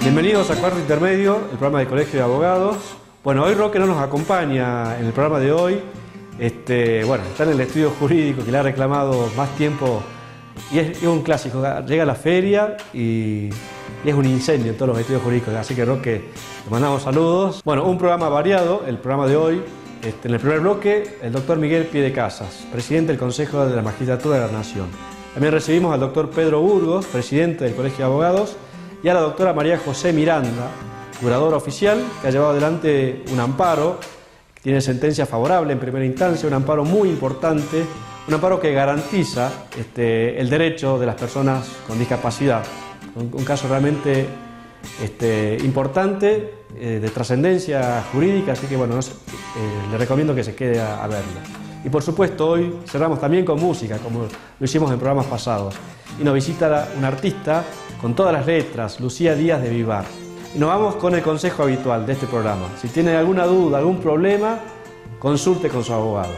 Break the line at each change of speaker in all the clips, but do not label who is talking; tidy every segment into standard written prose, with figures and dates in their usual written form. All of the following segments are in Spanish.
Bienvenidos a Cuarto Intermedio, el programa del Colegio de Abogados. Bueno, hoy Roque no nos acompaña en el programa de hoy. Está en el estudio jurídico que le ha reclamado más tiempo y es un clásico. Llega a la feria y es un incendio en todos los estudios jurídicos. Así que Roque, le mandamos saludos. Bueno, un programa variado, el programa de hoy. En el primer bloque, el doctor Miguel Piedecasas, presidente del Consejo de la Magistratura de la Nación. También recibimos al doctor Pedro Burgos, presidente del Colegio de Abogados, y a la doctora María José Miranda, curadora oficial, que ha llevado adelante un amparo, que tiene sentencia favorable en primera instancia, un amparo muy importante, un amparo que garantiza el derecho de las personas con discapacidad. Un caso realmente importante, de trascendencia jurídica, así que bueno, le recomiendo que se quede a verla. Y por supuesto hoy cerramos también con música, como lo hicimos en programas pasados. Y nos visita una artista con todas las letras, Lucía Díaz de Vivar. Y nos vamos con el consejo habitual de este programa. Si tiene alguna duda, algún problema, consulte con su abogado.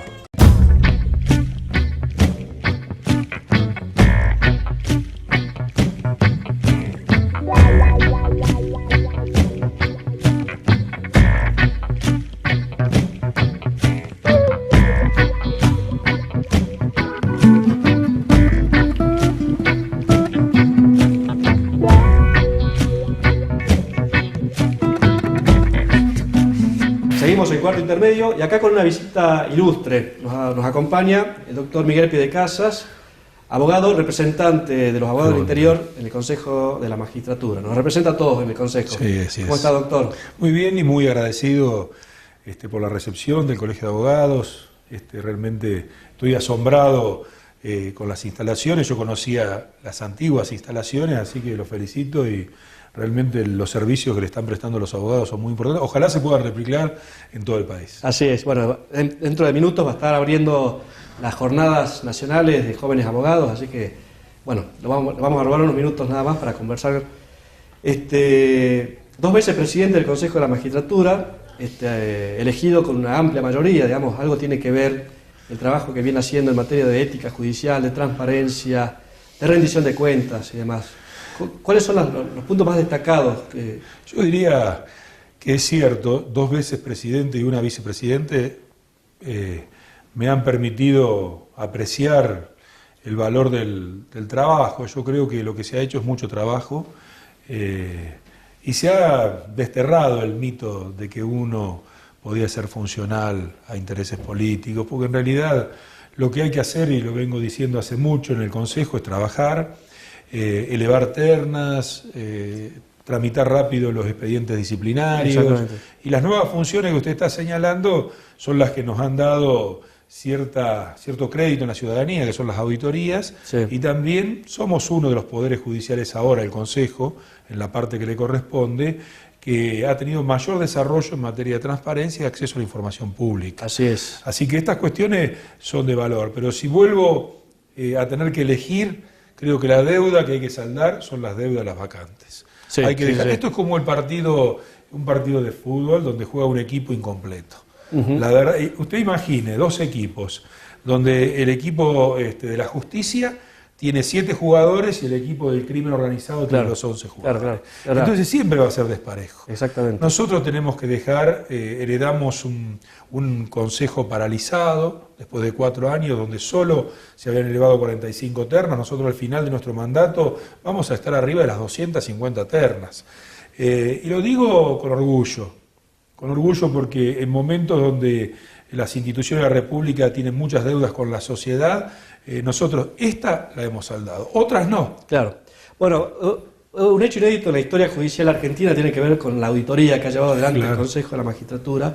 Seguimos en Cuarto Intermedio y acá con una visita ilustre. Nos acompaña el doctor Miguel Piedecasas, abogado representante de los abogados del interior en el Consejo de la Magistratura. Nos representa a todos en el Consejo.
Sí, así es.
¿Cómo está, doctor?
Muy bien y muy agradecido por la recepción del Colegio de Abogados. Realmente estoy asombrado con las instalaciones. Yo conocía las antiguas instalaciones, así que lo felicito y realmente los servicios que le están prestando los abogados son muy importantes. Ojalá se pueda replicar en todo el país.
Así es. Bueno, dentro de minutos va a estar abriendo las jornadas nacionales de jóvenes abogados, así que, bueno, vamos a robar unos minutos nada más para conversar. 2 veces presidente del Consejo de la Magistratura, elegido con una amplia mayoría, digamos, algo tiene que ver el trabajo que viene haciendo en materia de ética judicial, de transparencia, de rendición de cuentas y demás. ¿Cuáles son los puntos más destacados?
Yo diría que es cierto, 2 veces presidente y una vicepresidente me han permitido apreciar el valor del trabajo. Yo creo que lo que se ha hecho es mucho trabajo y se ha desterrado el mito de que uno podía ser funcional a intereses políticos, porque en realidad lo que hay que hacer, y lo vengo diciendo hace mucho en el Consejo, es trabajar, elevar ternas, tramitar rápido los expedientes disciplinarios, y las nuevas funciones que usted está señalando son las que nos han dado cierto crédito en la ciudadanía, que son las auditorías, sí. Y también somos uno de los poderes judiciales ahora, el Consejo, en la parte que le corresponde, que ha tenido mayor desarrollo en materia de transparencia y acceso a la información pública.
Así es.
Así que estas cuestiones son de valor, pero si vuelvo a tener que elegir, creo que la deuda que hay que saldar son las deudas de las vacantes. Sí, hay que dejar. Sí. Esto es como un partido de fútbol donde juega un equipo incompleto. La verdad, usted imagine 2 equipos, donde el equipo de la justicia tiene 7 jugadores y el equipo del crimen organizado tiene los 11 jugadores. Claro. Entonces siempre va a ser desparejo.
Exactamente.
Nosotros tenemos que dejar, heredamos un consejo paralizado después de 4 años donde solo se habían elevado 45 ternas. Nosotros al final de nuestro mandato vamos a estar arriba de las 250 ternas. Y lo digo con orgullo porque en momentos donde las instituciones de la República tienen muchas deudas con la sociedad, nosotros esta la hemos saldado, otras no.
Claro. Bueno, un hecho inédito en la historia judicial argentina tiene que ver con la auditoría que ha llevado adelante el Consejo de la Magistratura.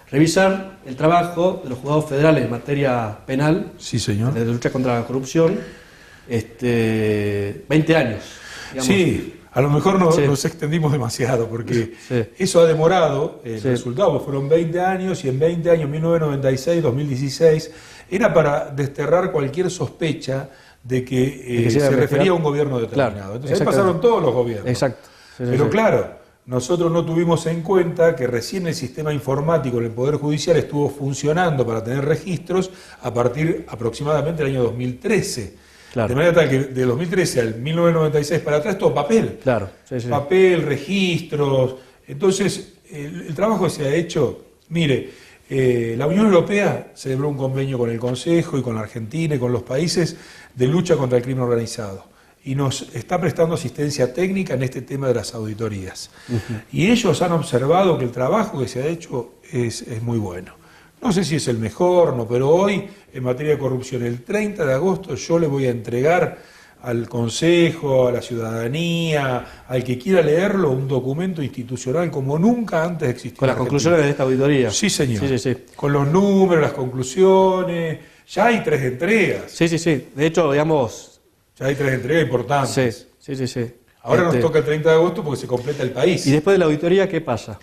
Revisar el trabajo de los juzgados federales en materia penal,
sí, señor,
de lucha contra la corrupción, 20 años. Digamos.
Sí. A lo mejor nos extendimos demasiado porque eso ha demorado, el resultado fueron 20 años y en 20 años, 1996, 2016, era para desterrar cualquier sospecha de que se refería a un gobierno determinado. Claro, entonces ahí pasaron todos los gobiernos.
Exacto.
Pero claro, nosotros no tuvimos en cuenta que recién el sistema informático en el Poder Judicial estuvo funcionando para tener registros a partir aproximadamente del año 2013.
Claro.
De manera tal que de 2013 al 1996 para atrás todo papel.
Claro, sí, sí.
Papel, registros. Entonces, el trabajo que se ha hecho, mire, la Unión Europea celebró un convenio con el Consejo y con la Argentina y con los países de lucha contra el crimen organizado. Y nos está prestando asistencia técnica en este tema de las auditorías. Y ellos han observado que el trabajo que se ha hecho es muy bueno. No sé si es el mejor, no, pero hoy, en materia de corrupción, el 30 de agosto yo le voy a entregar al Consejo, a la ciudadanía, al que quiera leerlo, un documento institucional como nunca antes existió.
Con las conclusiones de esta auditoría.
Sí, señor.
Sí, sí, sí.
Con los números, las conclusiones. Ya hay 3 entregas.
Sí, sí, sí. De hecho, digamos...
Ya hay 3 entregas importantes.
Sí, sí, sí.
Ahora nos toca el 30 de agosto porque se completa el país.
¿Y después de la auditoría qué pasa?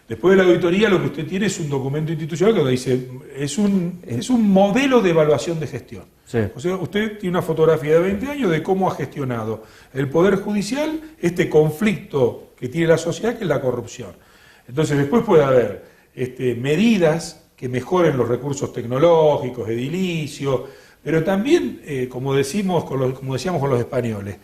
Después de la auditoría lo que usted tiene es un documento institucional que dice, es un modelo de evaluación de gestión.
Sí.
O sea, usted tiene una fotografía de 20 años de cómo ha gestionado el Poder Judicial este conflicto que tiene la sociedad, que es la corrupción. Entonces después puede haber medidas que mejoren los recursos tecnológicos, edilicios, pero también, como decíamos con los españoles,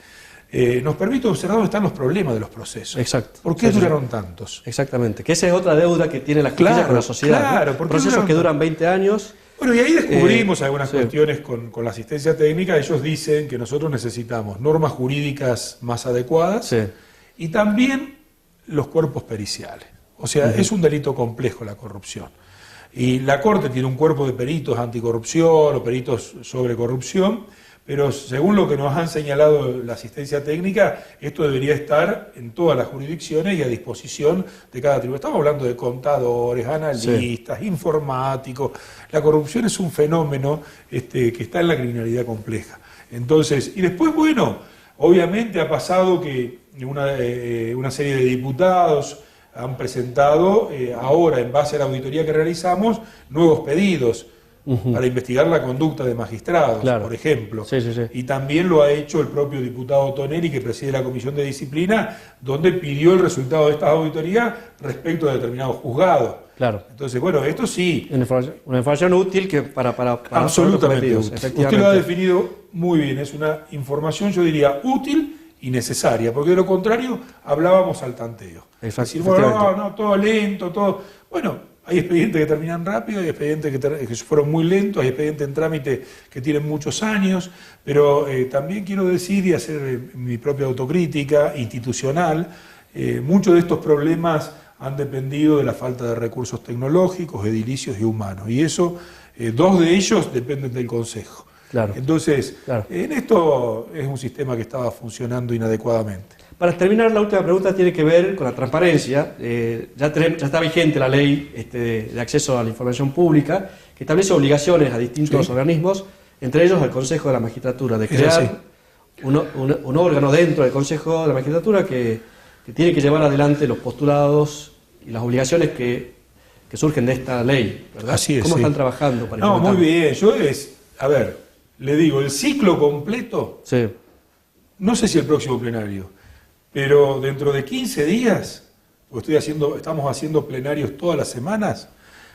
nos permite observar dónde están los problemas de los procesos.
Exacto.
¿Por qué duraron tantos?
Exactamente. Que esa es otra deuda que tiene la justicia con la sociedad.
Claro,
¿no? Procesos que duran 20 años.
Bueno, y ahí descubrimos algunas cuestiones con la asistencia técnica. Ellos dicen que nosotros necesitamos normas jurídicas más adecuadas y también los cuerpos periciales. O sea, es un delito complejo la corrupción. Y la Corte tiene un cuerpo de peritos anticorrupción o peritos sobre corrupción, pero según lo que nos han señalado la asistencia técnica, esto debería estar en todas las jurisdicciones y a disposición de cada tribunal. Estamos hablando de contadores, analistas, informáticos. La corrupción es un fenómeno que está en la criminalidad compleja. Entonces, y después, bueno, obviamente ha pasado que una serie de diputados han presentado, ahora en base a la auditoría que realizamos, nuevos pedidos para investigar la conducta de magistrados, por ejemplo. Y también lo ha hecho el propio diputado Tonelli, que preside la Comisión de Disciplina, donde pidió el resultado de estas auditorías respecto a determinados juzgados. Entonces, bueno, esto sí.
Una información útil que para
absolutamente útil. Usted lo ha definido muy bien, es una información, yo diría, útil y necesaria, porque de lo contrario hablábamos al tanteo. Es decir, bueno, no, todo lento, todo... Bueno, hay expedientes que terminan rápido, hay expedientes que fueron muy lentos, hay expedientes en trámite que tienen muchos años, pero también quiero decir y hacer mi propia autocrítica institucional, muchos de estos problemas han dependido de la falta de recursos tecnológicos, edilicios y humanos, y eso, 2 de ellos dependen del Consejo. Entonces, en esto es un sistema que estaba funcionando inadecuadamente.
Para terminar, la última pregunta tiene que ver con la transparencia. Ya está vigente la ley de acceso a la información pública, que establece obligaciones a distintos organismos, entre ellos al Consejo de la Magistratura, de crear un órgano dentro del Consejo de la Magistratura que tiene que llevar adelante los postulados y las obligaciones que surgen de esta ley, ¿verdad?
Así es.
¿Cómo están trabajando para implementarlo?
Muy bien. A ver, le digo, el ciclo completo, no sé si el próximo plenario, pero dentro de 15 días, porque estamos haciendo plenarios todas las semanas,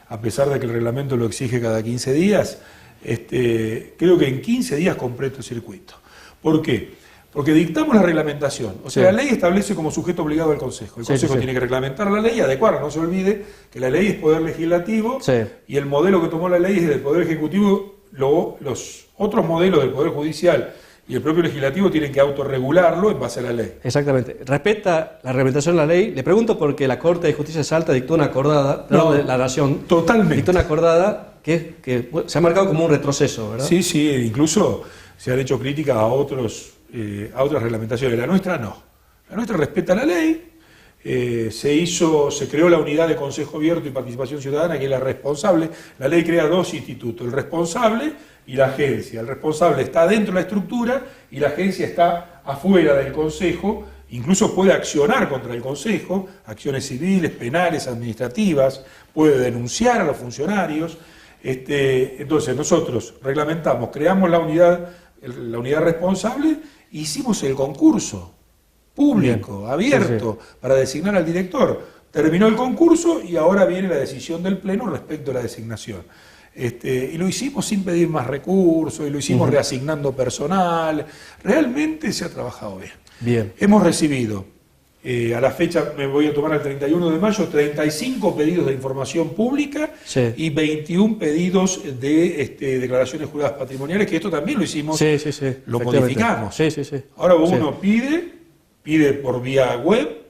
a pesar de que el reglamento lo exige cada 15 días, creo que en 15 días completo el circuito. ¿Por qué? Porque dictamos la reglamentación. O sea, la ley establece como sujeto obligado al Consejo. El Consejo tiene que reglamentar la ley y adecuarla. No se olvide que la ley es poder legislativo y el modelo que tomó la ley es del Poder Ejecutivo. Los otros modelos del Poder Judicial y el propio legislativo tienen que autorregularlo en base a la ley.
Exactamente. Respecta la reglamentación de la ley, le pregunto porque la Corte de Justicia de Salta dictó una acordada, la Nación dictó una acordada que se ha marcado como un retroceso, ¿verdad?
Sí, incluso se han hecho críticas a otras reglamentaciones. La nuestra no. La nuestra respeta la ley. Se creó la unidad de Consejo Abierto y Participación Ciudadana, que es la responsable. La ley crea 2 institutos, el responsable y la agencia. El responsable está dentro de la estructura y la agencia está afuera del Consejo, incluso puede accionar contra el Consejo, acciones civiles, penales, administrativas, puede denunciar a los funcionarios. Entonces nosotros reglamentamos, creamos la unidad responsable, hicimos el concurso público, abierto, para designar al director. Terminó el concurso y ahora viene la decisión del Pleno respecto a la designación. Y lo hicimos sin pedir más recursos, y lo hicimos reasignando personal. Realmente se ha trabajado bien.
Bien.
Hemos recibido, a la fecha, me voy a tomar el 31 de mayo, 35 pedidos de información pública y 21 pedidos de declaraciones juradas patrimoniales, que esto también lo hicimos, lo modificamos. Ahora uno pide por vía web,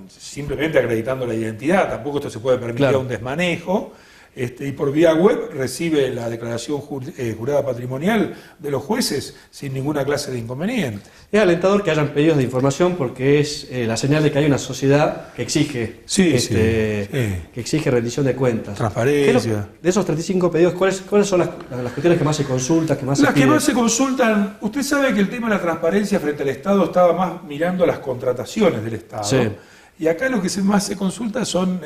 simplemente acreditando la identidad, tampoco esto se puede permitir un desmanejo, y por vía web recibe la declaración jurada patrimonial de los jueces sin ninguna clase de inconveniente.
Es alentador que hayan pedidos de información porque es la señal de que hay una sociedad que exige que exige rendición de cuentas.
Transparencia.
De esos 35 pedidos, ¿cuáles son las cuestiones que más se consultan, que más se piden?
Las que más se consultan, usted sabe que el tema de la transparencia frente al Estado estaba más mirando las contrataciones del Estado.
Sí.
Y acá lo que más se consulta son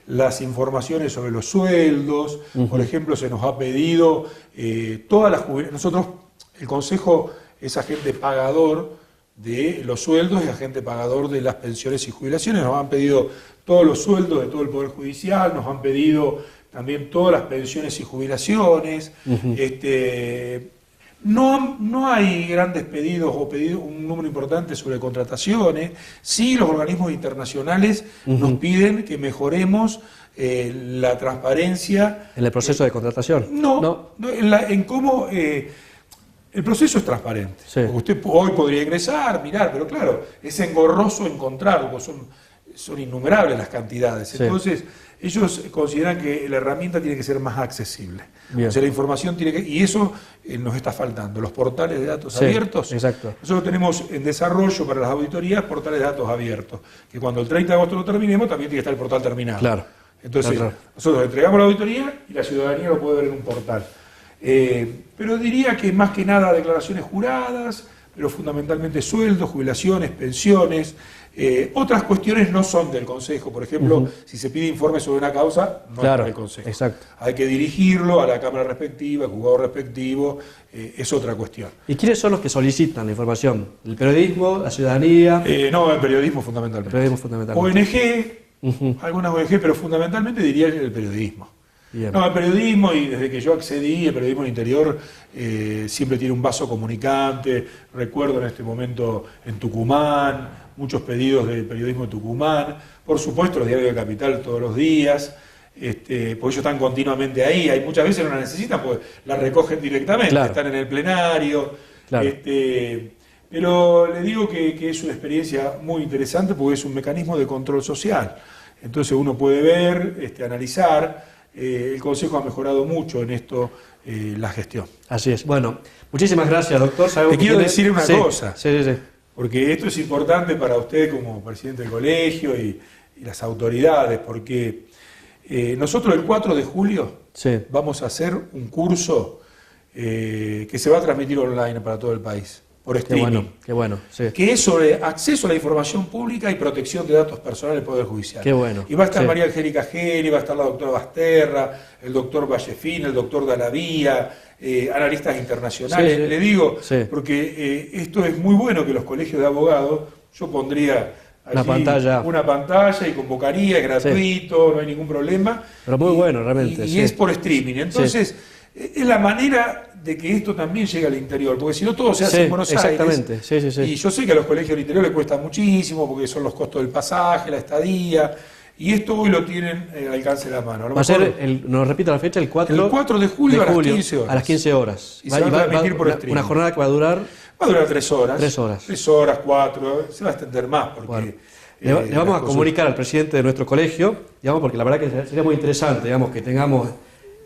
las informaciones sobre los sueldos. Por ejemplo, se nos ha pedido todas las jubilaciones. Nosotros, el Consejo es agente pagador de los sueldos y agente pagador de las pensiones y jubilaciones. Nos han pedido todos los sueldos de todo el Poder Judicial, nos han pedido también todas las pensiones y jubilaciones. No hay grandes pedidos o un número importante sobre contrataciones. Sí, los organismos internacionales nos piden que mejoremos la transparencia.
¿En el proceso de contratación?
No. En cómo el proceso es transparente. Porque usted hoy podría ingresar, mirar, pero claro, es engorroso encontrarlo, son innumerables las cantidades. Entonces, ellos consideran que la herramienta tiene que ser más accesible. Bien. O sea, la información tiene que... Y eso nos está faltando. Los portales de datos abiertos.
Exacto.
Nosotros tenemos en desarrollo para las auditorías portales de datos abiertos. Que cuando el 30 de agosto lo terminemos, también tiene que estar el portal terminado.
Claro.
Entonces, nosotros entregamos la auditoría y la ciudadanía lo puede ver en un portal. Pero diría que más que nada declaraciones juradas, pero fundamentalmente sueldos, jubilaciones, pensiones. Otras cuestiones no son del Consejo. Por ejemplo, si se pide informe sobre una causa, no es para el Consejo.
Exacto.
Hay que dirigirlo a la Cámara respectiva, al juzgado respectivo, es otra cuestión.
¿Y quiénes son los que solicitan la información? ¿El periodismo, la ciudadanía?
No, el periodismo fundamentalmente. ONG, algunas ONG, pero fundamentalmente diría el periodismo. Bien. No, el periodismo, y desde que yo accedí, el periodismo del interior siempre tiene un vaso comunicante. Recuerdo en este momento en Tucumán, muchos pedidos del periodismo de Tucumán. Por supuesto, los diarios de Capital todos los días, porque ellos están continuamente ahí. Hay muchas veces no la necesitan porque la recogen directamente, están en el plenario. Pero le digo que es una experiencia muy interesante porque es un mecanismo de control social. Entonces uno puede ver, analizar. El Consejo ha mejorado mucho en esto, la gestión.
Así es. Bueno, muchísimas gracias, doctor.
Te quiero decir una cosa, porque esto es importante para usted como presidente del colegio y las autoridades, porque nosotros el 4 de julio vamos a hacer un curso que se va a transmitir online para todo el país. Por streaming,
qué bueno,
que es sobre acceso a la información pública y protección de datos personales del Poder Judicial.
Qué bueno.
Y va a estar María Angélica Geri, va a estar la doctora Basterra, el doctor Vallefín, el doctor Dalavía, analistas internacionales. Le digo, porque esto es muy bueno que los colegios de abogados, yo pondría allí una pantalla y convocaría, es gratuito, no hay ningún problema.
Pero muy bueno, realmente.
Y es por streaming. Entonces, es la manera de que esto también llegue al interior, porque si no todo se hace en Buenos Aires.
Exactamente.
Y yo sé que a los colegios del interior les cuesta muchísimo, porque son los costos del pasaje, la estadía, y esto hoy lo tienen al alcance de la mano.
Va a ser, nos repito la fecha, el 4
de julio a las 15 horas.
A las 15 horas.
Y se va a transmitir por streaming.
Una jornada que va a durar...
Va a durar 3 horas.
3 horas.
3 horas, 4, se va a extender más, porque...
Le vamos a comunicar al presidente de nuestro colegio, porque la verdad que sería muy interesante, que tengamos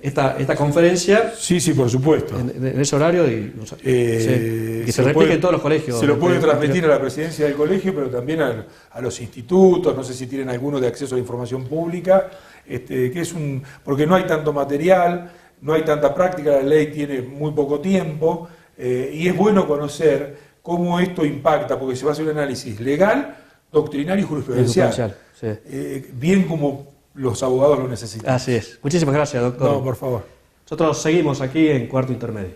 esta conferencia.
Sí, por supuesto.
En ese horario y que se replique en todos los colegios.
Se lo puede transmitir a la presidencia del colegio, pero también a los institutos, no sé si tienen alguno de acceso a la información pública, que es porque no hay tanto material, no hay tanta práctica, la ley tiene muy poco tiempo, y es bueno conocer cómo esto impacta, porque se va a hacer un análisis legal, doctrinario y jurisprudencial. Bien como los abogados lo necesitan.
Así es. Muchísimas gracias, doctor.
No, por favor.
Nosotros seguimos aquí en Cuarto Intermedio.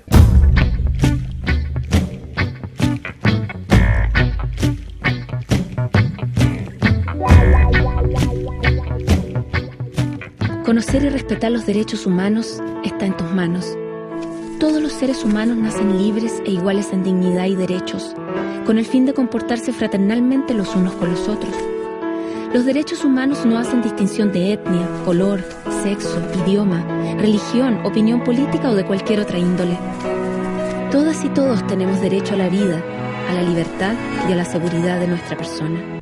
Reconocer y respetar los derechos humanos está en tus manos. Todos los seres humanos nacen libres e iguales en dignidad y derechos, con el fin de comportarse fraternalmente los unos con los otros. Los derechos humanos no hacen distinción de etnia, color, sexo, idioma, religión, opinión política o de cualquier otra índole. Todas y todos tenemos derecho a la vida, a la libertad y a la seguridad de nuestra persona.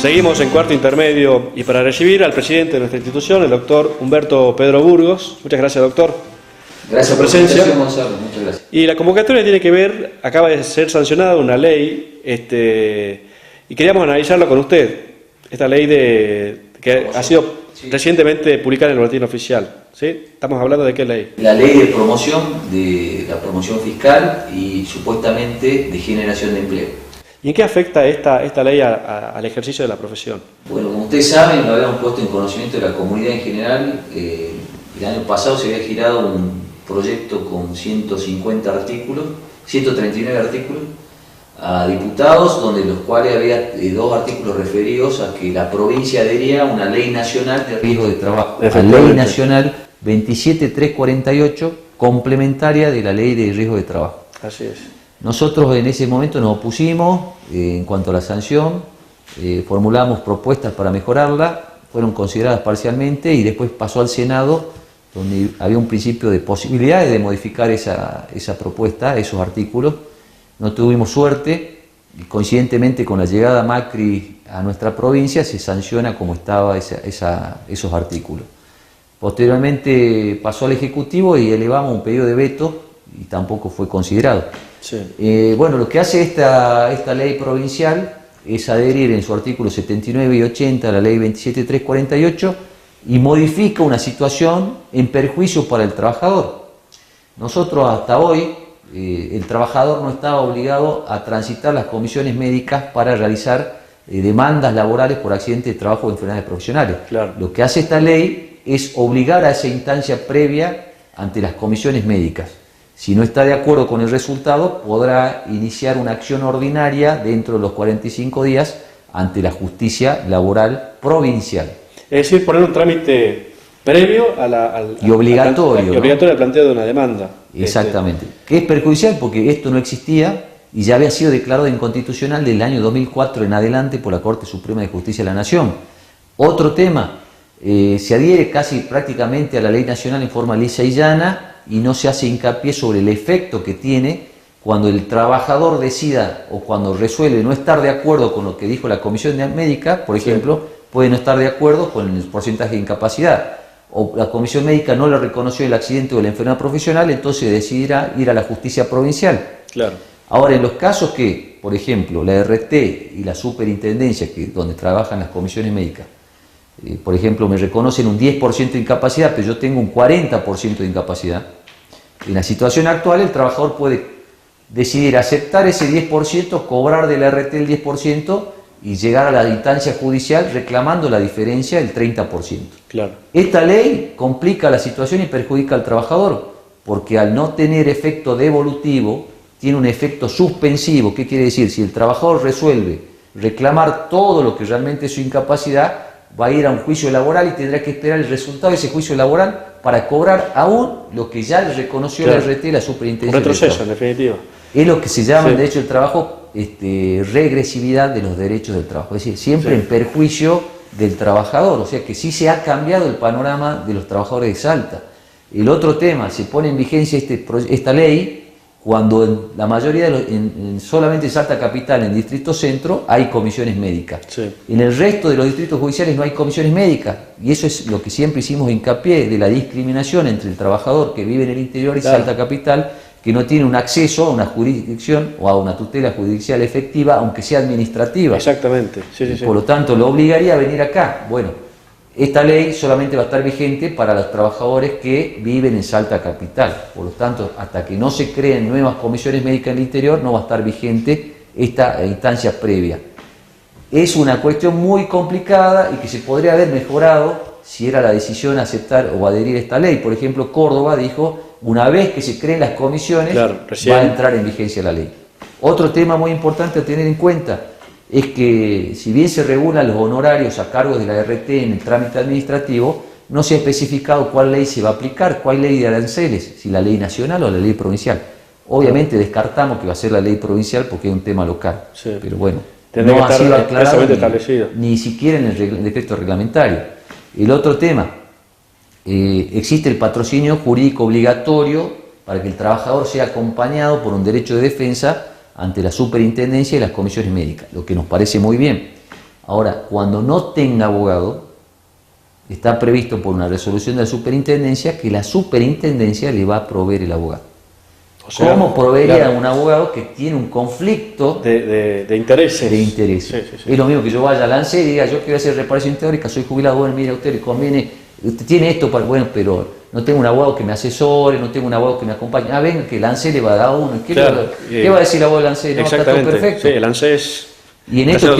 Seguimos en cuarto intermedio y para recibir al presidente de nuestra institución, el doctor Humberto Pedro Burgos. Muchas gracias, doctor.
Gracias por su presencia, Gonzalo. Muchas gracias.
Y la convocatoria tiene que ver, acaba de ser sancionada una ley, y queríamos analizarla con usted. Esta ley que ha sido recientemente publicada en el Boletín Oficial. ¿Sí? Estamos hablando de qué ley.
La ley de la promoción fiscal y supuestamente de generación de empleo.
¿Y en qué afecta esta ley al ejercicio de la profesión?
Bueno, como ustedes saben, lo habíamos puesto en conocimiento de la comunidad en general. El año pasado se había girado un proyecto con 150 artículos, 139 artículos, a diputados, donde los cuales había 2 artículos referidos a que la provincia adhería a una ley nacional de riesgo de trabajo, la ley nacional 27348, complementaria de la ley de riesgo de trabajo.
Así es.
Nosotros en ese momento nos opusimos en cuanto a la sanción, formulamos propuestas para mejorarla, fueron consideradas parcialmente y después pasó al Senado, donde había un principio de posibilidades de modificar esa propuesta, esos artículos. No tuvimos suerte, y coincidentemente con la llegada Macri a nuestra provincia se sanciona como estaba esos artículos. Posteriormente pasó al Ejecutivo y elevamos un pedido de veto y tampoco fue considerado. Sí. Bueno, lo que hace esta ley provincial es adherir en su artículo 79 y 80 a la ley 27348 y modifica una situación en perjuicio para el trabajador. Nosotros hasta hoy, el trabajador no estaba obligado a transitar las comisiones médicas para realizar demandas laborales por accidentes de trabajo o enfermedades profesionales.
Claro.
Lo que hace esta ley es obligar a esa instancia previa ante las comisiones médicas. Si no está de acuerdo con el resultado, podrá iniciar una acción ordinaria dentro de los 45 días ante la justicia laboral provincial.
Es decir, poner un trámite previo
y obligatorio,
y obligatorio al planteo de una demanda.
Exactamente. Que es perjudicial porque esto no existía y ya había sido declarado inconstitucional del año 2004 en adelante por la Corte Suprema de Justicia de la Nación. Otro tema, se adhiere casi prácticamente a la ley nacional en forma lisa y llana, y no se hace hincapié sobre el efecto que tiene cuando el trabajador decida o cuando resuelve no estar de acuerdo con lo que dijo la comisión médica, por ejemplo, puede no estar de acuerdo con el porcentaje de incapacidad, o la comisión médica no le reconoció el accidente o la enfermedad profesional, entonces decidirá ir a la justicia provincial.
Claro.
Ahora, en los casos que, por ejemplo, la RT y la superintendencia, donde trabajan las comisiones médicas, por ejemplo, me reconocen un 10% de incapacidad, pero yo tengo un 40% de incapacidad. En la situación actual, el trabajador puede decidir aceptar ese 10%, cobrar de la RT el 10% y llegar a la instancia judicial reclamando la diferencia del 30%.
Claro.
Esta ley complica la situación y perjudica al trabajador, porque al no tener efecto devolutivo, tiene un efecto suspensivo. ¿Qué quiere decir? Si el trabajador resuelve reclamar todo lo que realmente es su incapacidad, va a ir a un juicio laboral y tendrá que esperar el resultado de ese juicio laboral para cobrar aún lo que ya le reconoció la RT y la superintendencia.
Un retroceso, en definitiva.
Es lo que se llama en derecho del trabajo regresividad de los derechos del trabajo, es decir, siempre en perjuicio del trabajador, o sea que sí se ha cambiado el panorama de los trabajadores de Salta. El otro tema, se pone en vigencia esta ley cuando en la mayoría solamente en Salta Capital, en Distrito Centro, hay comisiones médicas.
Sí.
En el resto de los distritos judiciales no hay comisiones médicas, y eso es lo que siempre hicimos hincapié de la discriminación entre el trabajador que vive en el interior y Salta Capital, que no tiene un acceso a una jurisdicción o a una tutela judicial efectiva, aunque sea administrativa.
Exactamente. Sí.
Por lo tanto, lo obligaría a venir acá. Bueno, esta ley solamente va a estar vigente para los trabajadores que viven en Salta Capital. Por lo tanto, hasta que no se creen nuevas comisiones médicas en el interior, no va a estar vigente esta instancia previa. Es una cuestión muy complicada y que se podría haber mejorado si era la decisión aceptar o adherir a esta ley. Por ejemplo, Córdoba dijo una vez que se creen las comisiones, va a entrar en vigencia la ley. Otro tema muy importante a tener en cuenta es que si bien se regulan los honorarios a cargo de la RT en el trámite administrativo, no se ha especificado cuál ley se va a aplicar, cuál ley de aranceles, si la ley nacional o la ley provincial. Obviamente descartamos que va a ser la ley provincial porque es un tema local, pero bueno, no ha sido aclarado ni siquiera en el decreto reglamentario. El otro tema, existe el patrocinio jurídico obligatorio para que el trabajador sea acompañado por un derecho de defensa ante la superintendencia y las comisiones médicas, lo que nos parece muy bien. Ahora, cuando no tenga abogado, está previsto por una resolución de la superintendencia que la superintendencia le va a proveer el abogado. O sea, ¿cómo proveería a un abogado que tiene un conflicto
de intereses?
De intereses. Es lo mismo que yo vaya a Lance y diga, yo quiero hacer reparación teórica, soy jubilado, bueno, mire, a usted le conviene, usted tiene esto, para, bueno, pero no tengo un abogado que me asesore, no tengo un abogado que me acompañe. Ah, venga, que Lance le va a dar a uno. ¿Qué va a decir el abogado de Lance? No, está todo perfecto.
Sí, el Lance es...
Y en esto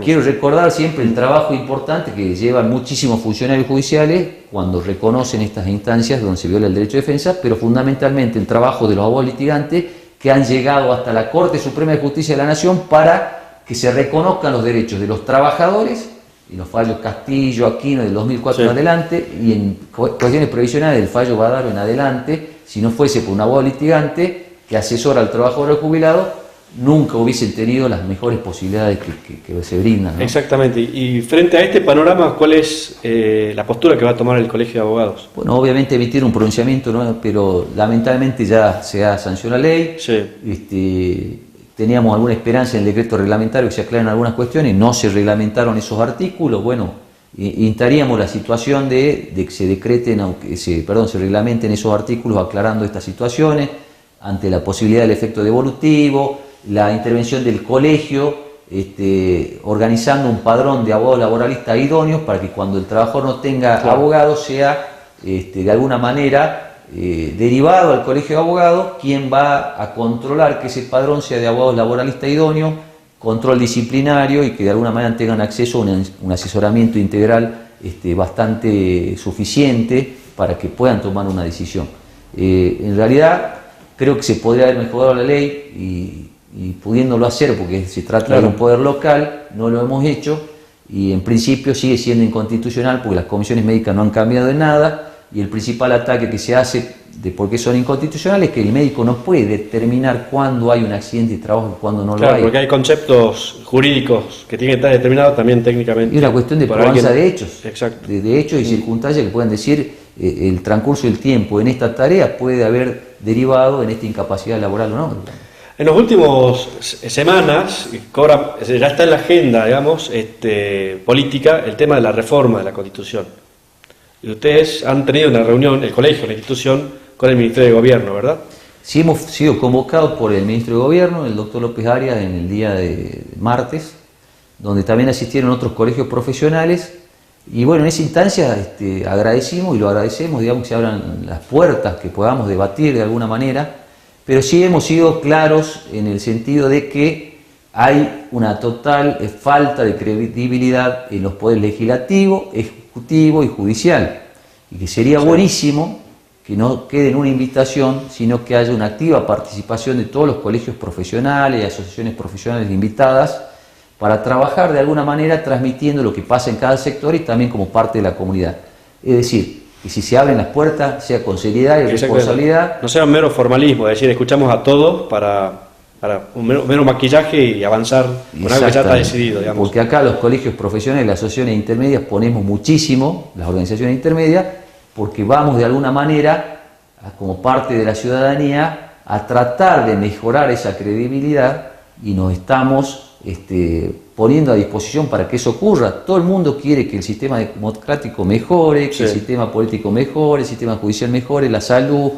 quiero recordar siempre el trabajo importante que llevan muchísimos funcionarios judiciales cuando reconocen estas instancias donde se viola el derecho de defensa, pero fundamentalmente el trabajo de los abogados litigantes que han llegado hasta la Corte Suprema de Justicia de la Nación para que se reconozcan los derechos de los trabajadores, y los fallos Castillo, Aquino del 2004 en adelante, y en cuestiones previsionales del fallo Badaro en adelante, si no fuese por un abogado litigante que asesora al trabajador o al jubilado, nunca hubiesen tenido las mejores posibilidades que se brindan, ¿no?
Exactamente. Y frente a este panorama, ¿cuál es la postura que va a tomar el Colegio de Abogados?
Bueno, obviamente emitir un pronunciamiento, ¿no? Pero lamentablemente ya se ha sancionado la ley. Teníamos alguna esperanza en el decreto reglamentario que se aclaren algunas cuestiones, no se reglamentaron esos artículos. Bueno, instaríamos la situación de que se decreten, se reglamenten esos artículos aclarando estas situaciones, ante la posibilidad del efecto devolutivo, la intervención del colegio, organizando un padrón de abogados laboralistas idóneos para que cuando el trabajador no tenga abogado sea de alguna manera derivado al colegio de abogados quien va a controlar que ese padrón sea de abogados laboralistas idóneos, control disciplinario y que de alguna manera tengan acceso a un asesoramiento integral bastante suficiente para que puedan tomar una decisión. En realidad creo que se podría haber mejorado la ley y pudiéndolo hacer, porque se trata de un poder local, no lo hemos hecho, y en principio sigue siendo inconstitucional porque las comisiones médicas no han cambiado en nada, y el principal ataque que se hace de por qué son inconstitucionales es que el médico no puede determinar cuándo hay un accidente de trabajo y cuándo no lo hay.
Porque hay conceptos jurídicos que tienen que estar determinados también técnicamente.
Y una cuestión de probanza de hechos, de hechos y circunstancias que puedan decir el transcurso del tiempo en esta tarea puede haber derivado en esta incapacidad laboral o no.
En las últimas semanas ya está en la agenda, digamos, política el tema de la reforma de la Constitución. Y ustedes han tenido una reunión, el colegio, la institución, con el Ministerio de Gobierno, ¿verdad?
Sí, hemos sido convocados por el Ministro de Gobierno, el doctor López Arias, en el día de martes, donde también asistieron otros colegios profesionales. Y bueno, en esa instancia agradecimos y lo agradecemos, digamos, que se abran las puertas, que podamos debatir de alguna manera. Pero sí hemos sido claros en el sentido de que hay una total falta de credibilidad en los poderes legislativo, ejecutivo y judicial. Y que sería buenísimo que no quede en una invitación, sino que haya una activa participación de todos los colegios profesionales y asociaciones profesionales invitadas para trabajar de alguna manera transmitiendo lo que pasa en cada sector y también como parte de la comunidad. Es decir, que si se abren las puertas, sea con seriedad y responsabilidad.
No sea un mero formalismo, es decir, escuchamos a todos para un mero maquillaje y avanzar con algo que ya está decidido, digamos.
Porque acá los colegios profesionales, las asociaciones intermedias, ponemos muchísimo, las organizaciones intermedias, porque vamos de alguna manera, como parte de la ciudadanía, a tratar de mejorar esa credibilidad y nos estamos poniendo a disposición para que eso ocurra. Todo el mundo quiere que el sistema democrático mejore, que el sistema político mejore, el sistema judicial mejore, la salud,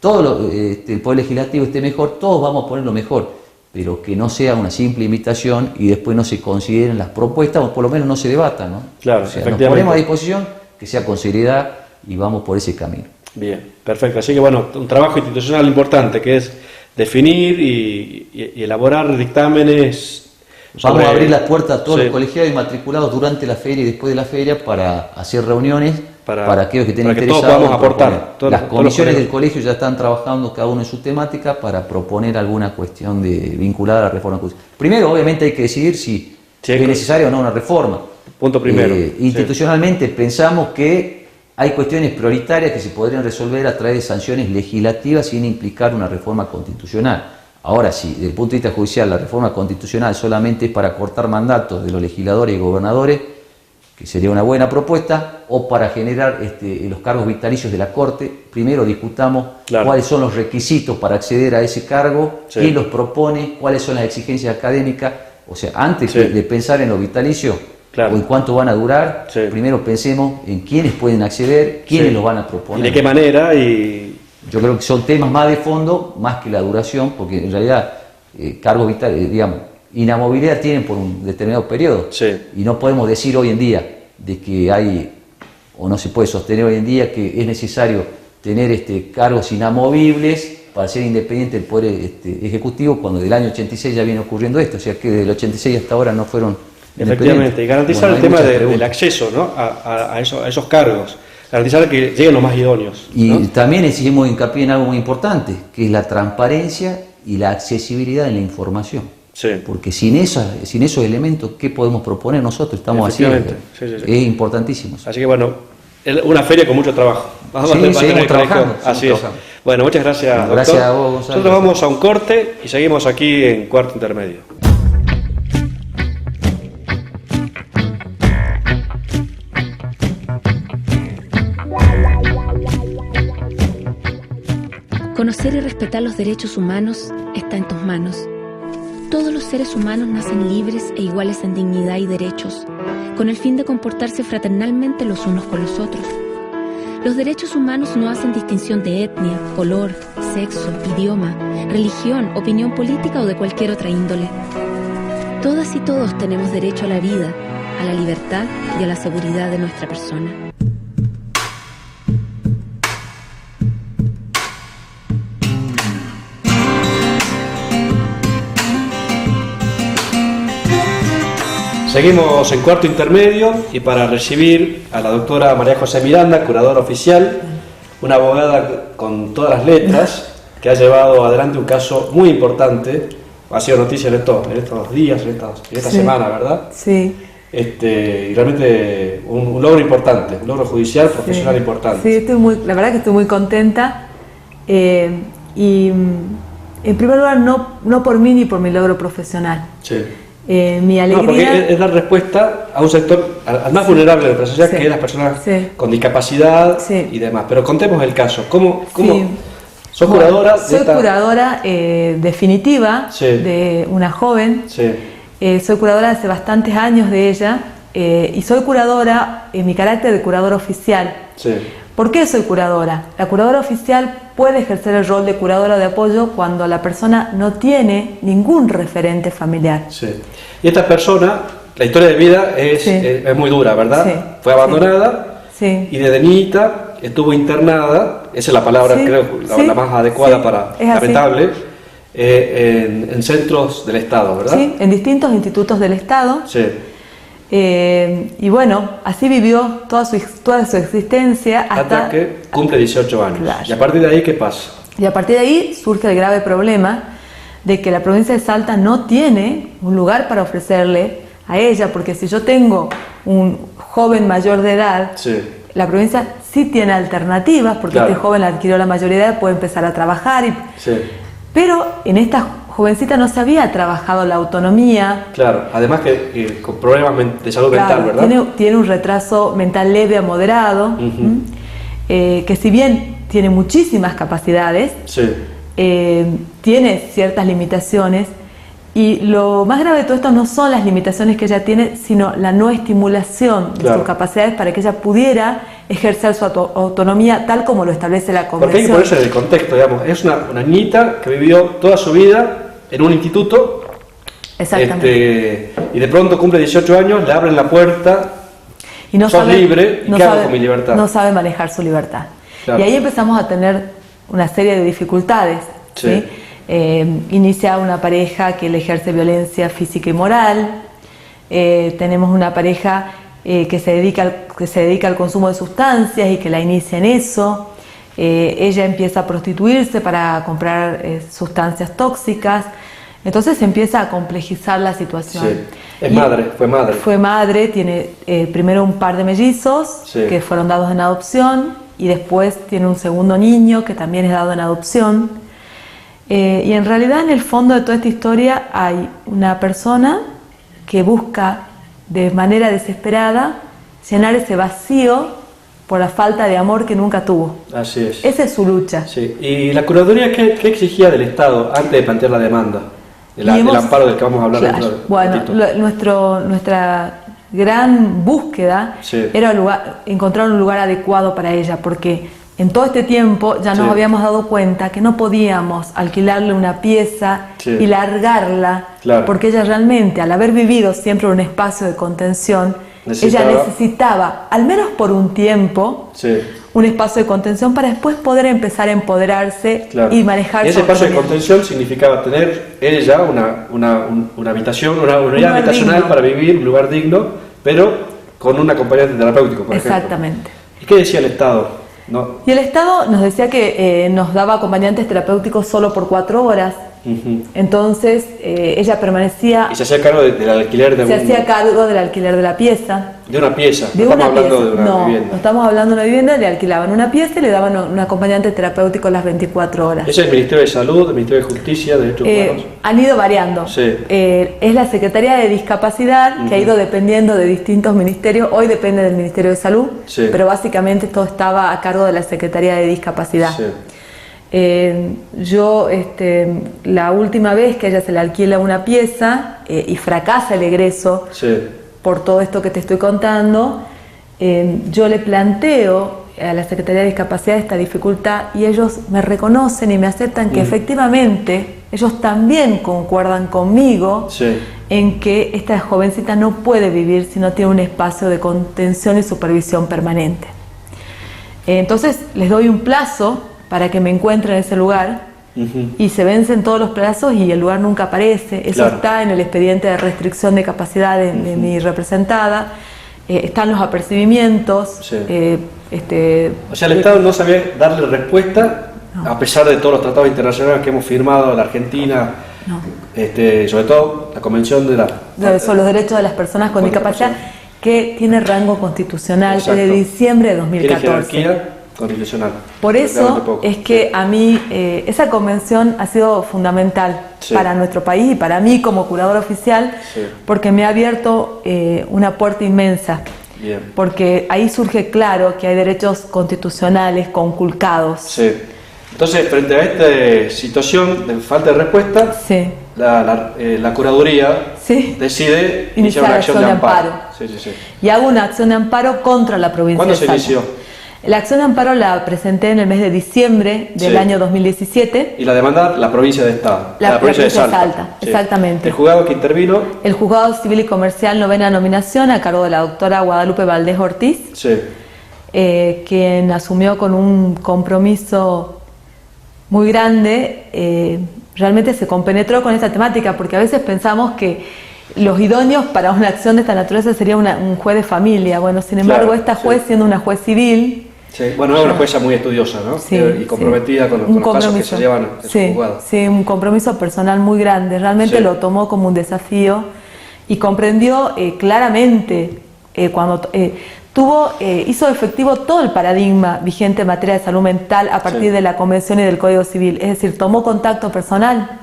todo el poder legislativo esté mejor, todos vamos a ponerlo mejor, pero que no sea una simple invitación y después no se consideren las propuestas o por lo menos no se debatan, ¿no?
Claro,
o sea, nos ponemos a disposición, que sea con seriedad y vamos por ese camino.
Bien, perfecto. Así que bueno, un trabajo institucional importante que es definir y elaborar dictámenes
Vamos a abrir las puertas a todos los colegiados y matriculados durante la feria y después de la feria para hacer reuniones para aquellos que tienen interesados.
Todos podamos aportar.
Las comisiones del colegio ya están trabajando cada uno en su temática para proponer alguna cuestión vinculada a la reforma constitucional. Primero, obviamente, hay que decidir si es necesaria o no una reforma.
Punto primero.
Institucionalmente pensamos que hay cuestiones prioritarias que se podrían resolver a través de sanciones legislativas sin implicar una reforma constitucional. Ahora, si desde el punto de vista judicial la reforma constitucional solamente es para cortar mandatos de los legisladores y gobernadores, que sería una buena propuesta, o para generar los cargos vitalicios de la Corte, primero discutamos cuáles son los requisitos para acceder a ese cargo, quién los propone, cuáles son las exigencias académicas. O sea, antes de pensar en los vitalicios o en cuánto van a durar, primero pensemos en quiénes pueden acceder, quiénes los van a proponer.
¿Y de qué manera?
Yo creo que son temas más de fondo, más que la duración, porque en realidad cargos vitales, digamos, inamovilidad tienen por un determinado periodo. Y no podemos decir hoy en día de que hay, o no se puede sostener hoy en día, que es necesario tener cargos inamovibles para ser independiente del Poder Ejecutivo, cuando del año 86 ya viene ocurriendo esto, o sea que desde el 86 hasta ahora no fueron
efectivamente, y garantizar el tema del acceso, ¿no? a esos cargos. Garantizar que lleguen los más idóneos, ¿no?
Y también exigimos hincapié en algo muy importante, que es la transparencia y la accesibilidad en la información. Porque sin esos elementos, ¿qué podemos proponer nosotros? Estamos haciendo. Es importantísimo.
Así que bueno, una feria con mucho trabajo.
Seguimos trabajando.
Así es. Bueno, muchas gracias, doctor.
Gracias a vos, Gonzalo.
Nosotros vamos a un corte y seguimos aquí en Cuarto Intermedio.
Conocer y respetar los derechos humanos está en tus manos. Todos los seres humanos nacen libres e iguales en dignidad y derechos, con el fin de comportarse fraternalmente los unos con los otros. Los derechos humanos no hacen distinción de etnia, color, sexo, idioma, religión, opinión política o de cualquier otra índole. Todas y todos tenemos derecho a la vida, a la libertad y a la seguridad de nuestra persona.
Seguimos en Cuarto Intermedio y para recibir a la doctora María José Miranda, curadora oficial, una abogada con todas las letras, que ha llevado adelante un caso muy importante, ha sido noticia en estos días, en esta semana, ¿verdad?
Sí.
Y realmente un logro importante, un logro judicial, profesional importante.
Sí, la verdad que estoy muy contenta y en primer lugar no por mí ni por mi logro profesional. Mi alegría...
No, porque es dar respuesta a un sector, al más vulnerable de la sociedad, que es las personas con discapacidad y demás. Pero contemos el caso. ¿Cómo sos curadora?
Soy curadora definitiva de una joven. Soy curadora hace bastantes años de ella y soy curadora en mi carácter de curadora oficial. ¿Por qué soy curadora? La curadora oficial puede ejercer el rol de curadora de apoyo cuando la persona no tiene ningún referente familiar.
Y esta persona, la historia de vida es muy dura, ¿verdad? Fue abandonada y desde niñita estuvo internada, esa es la palabra creo la más adecuada para lamentable, en centros del Estado, ¿verdad?
Sí, en distintos institutos del Estado. Y bueno, así vivió toda su existencia hasta
que cumple 18 años.
Claro.
¿Y a partir de ahí qué pasa?
Y a partir de ahí surge el grave problema de que la provincia de Salta no tiene un lugar para ofrecerle a ella, porque si yo tengo un joven mayor de edad, la provincia sí tiene alternativas, porque este joven adquirió la mayoría de edad, puede empezar a trabajar, pero en esta jovencita no se había trabajado la autonomía.
Además que con problemas de salud mental, ¿verdad?
Tiene un retraso mental leve a moderado, que si bien tiene muchísimas capacidades, tiene ciertas limitaciones, y lo más grave de todo esto no son las limitaciones que ella tiene, sino la no estimulación de sus capacidades para que ella pudiera ejercer su autonomía tal como lo establece la Convención.
Porque hay que ponerse en el contexto, digamos, es una niñita que vivió toda su vida en un instituto.
Exactamente.
Y de pronto cumple 18 años, le abren la puerta,
y no sabe,
libre, ¿y qué hago con mi libertad?
No sabe manejar su libertad. Y ahí empezamos a tener una serie de dificultades. inicia una pareja que le ejerce violencia física y moral. Tenemos una pareja que se dedica al consumo de sustancias y que la inicia en eso. Ella empieza a prostituirse para comprar sustancias tóxicas. Entonces empieza a complejizar la situación.
Sí. Fue madre, tiene primero un par de mellizos que fueron dados en adopción y después tiene un segundo niño que también es dado en adopción. Y en realidad en el fondo de toda esta historia hay una persona que busca de manera desesperada llenar ese vacío por la falta de amor que nunca tuvo.
Así es.
Esa es su lucha.
Sí. ¿Y la Curaduría qué exigía del Estado antes de plantear la demanda? Del amparo del que vamos a hablar dentro de un
Bueno, nuestra gran búsqueda era encontrar un lugar adecuado para ella, porque en todo este tiempo ya nos habíamos dado cuenta que no podíamos alquilarle una pieza y largarla, porque ella realmente, al haber vivido siempre en un espacio de contención, ella necesitaba, al menos por un tiempo, un espacio de contención para después poder empezar a empoderarse y manejar.
Y ese espacio de contención significaba tener ella una habitación, una unidad habitacional para vivir, un lugar digno, pero con un acompañante terapéutico, por ejemplo.
Exactamente.
¿Y qué decía el Estado? No.
Y el Estado nos decía que nos daba acompañantes terapéuticos solo por 4 horas. Entonces ella permanecía
y se hacía cargo del alquiler de
la pieza.
De una pieza, no estamos hablando de una vivienda.
No estamos hablando de una vivienda, le alquilaban una pieza y le daban un acompañante terapéutico las 24 horas.
¿Es el Ministerio de Salud, el Ministerio de Justicia, Derechos Humanos?
Han ido variando. Es la Secretaría de Discapacidad, que ha ido dependiendo de distintos ministerios. Hoy depende del Ministerio de Salud, pero básicamente todo estaba a cargo de la Secretaría de Discapacidad. Yo, la última vez que a ella se le alquila una pieza y fracasa el egreso por todo esto que te estoy contando, yo le planteo a la Secretaría de Discapacidad esta dificultad y ellos me reconocen y me aceptan que efectivamente ellos también concuerdan conmigo en que esta jovencita no puede vivir si no tiene un espacio de contención y supervisión permanente. Entonces les doy un plazo para que me encuentre en ese lugar y se vencen todos los plazos y el lugar nunca aparece. Eso está en el expediente de restricción de capacidad de mi representada, están los apercibimientos.
O sea, el Estado no sabía darle respuesta a pesar de todos los tratados internacionales que hemos firmado, la Argentina, sobre todo la Convención
sobre los derechos de las personas con discapacidad, que tiene rango constitucional desde diciembre de 2014.
Tiene jerarquía constitucional.
Por eso es que a mí esa convención ha sido fundamental para nuestro país y para mí como curadora oficial, porque me ha abierto una puerta inmensa. Porque ahí surge claro que hay derechos constitucionales conculcados.
Entonces, frente a esta situación de falta de respuesta, la curaduría decide iniciar una acción de amparo.
Y hago una acción de amparo contra la provincia de Salta.
¿Cuándo se inició?
La acción de amparo la presenté en el mes de diciembre del año 2017.
Y la demanda, la provincia de Estado.
La provincia de Salta. Exactamente.
¿El juzgado que intervino?
El Juzgado Civil y Comercial, novena nominación, a cargo de la doctora Guadalupe Valdés Ortiz, quien asumió con un compromiso muy grande, realmente se compenetró con esta temática, porque a veces pensamos que los idóneos para una acción de esta naturaleza sería un juez de familia. Bueno, sin embargo, esta juez, siendo una juez civil...
Bueno, es una jueza muy estudiosa, ¿no? Y comprometida con los casos que se llevan en su juzgado. Sí, un
compromiso personal muy grande. Realmente lo tomó como un desafío y comprendió claramente cuando hizo efectivo todo el paradigma vigente en materia de salud mental a partir de la Convención y del Código Civil. Es decir, tomó contacto personal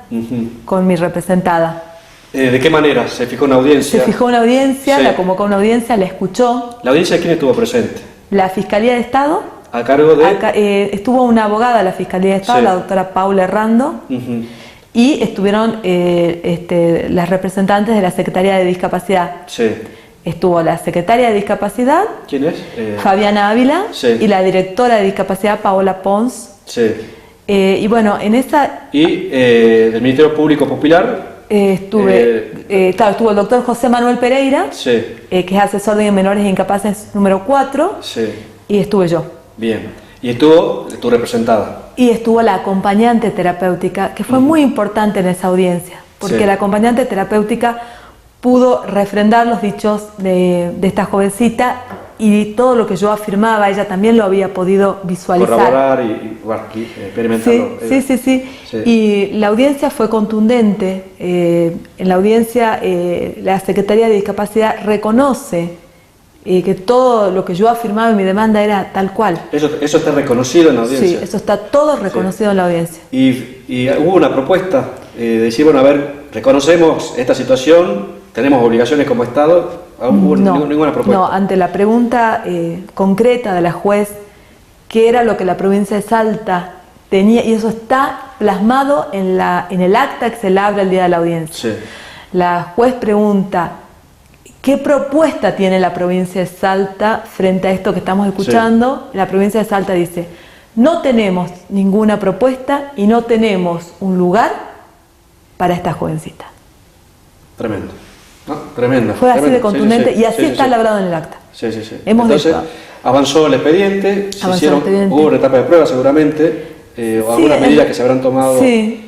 con mi representada.
¿De qué manera? ¿Se fijó una audiencia?
Se fijó una audiencia, la convocó a una audiencia, la escuchó.
¿La audiencia de quién estuvo presente?
La Fiscalía de Estado.
¿A cargo de...?
Estuvo una abogada de la Fiscalía de Estado, la doctora Paula Errando, y estuvieron las representantes de la Secretaría de Discapacidad. Estuvo la Secretaria de Discapacidad,
¿quién es?
Fabiana Ávila, y la Directora de Discapacidad, Paola Pons. Y bueno, en esa...
¿Y del Ministerio Público Popular?
Estuvo el doctor José Manuel Pereira, que es asesor de menores e incapaces número 4, y estuve yo.
Bien. ¿Y estuvo tu representada?
Y estuvo la acompañante terapéutica, que fue muy importante en esa audiencia, porque la acompañante terapéutica pudo refrendar los dichos de esta jovencita, y todo lo que yo afirmaba, ella también lo había podido visualizar.
Corroborar y experimentarlo.
Sí. Y la audiencia fue contundente. En la audiencia la Secretaría de Discapacidad reconoce que todo lo que yo afirmaba en mi demanda era tal cual.
Eso está reconocido en la audiencia.
Sí, eso está todo reconocido en la audiencia.
Y hubo una propuesta de decir, bueno, a ver, reconocemos esta situación, tenemos obligaciones como Estado. ¿Hubo ninguna propuesta?
No, ante la pregunta concreta de la juez, qué era lo que la provincia de Salta tenía, y eso está plasmado en el acta que se labra el día de la audiencia.
Sí.
La juez pregunta, ¿qué propuesta tiene la provincia de Salta frente a esto que estamos escuchando? Sí. La provincia de Salta dice, no tenemos ninguna propuesta y no tenemos un lugar para esta jovencita.
Tremendo. No, tremenda.
Fue así de contundente,
sí,
y así está labrado en el acta.
Sí.
Entonces,
avanzó el expediente, hubo una etapa de prueba seguramente, o algunas medidas que se habrán tomado.
Sí.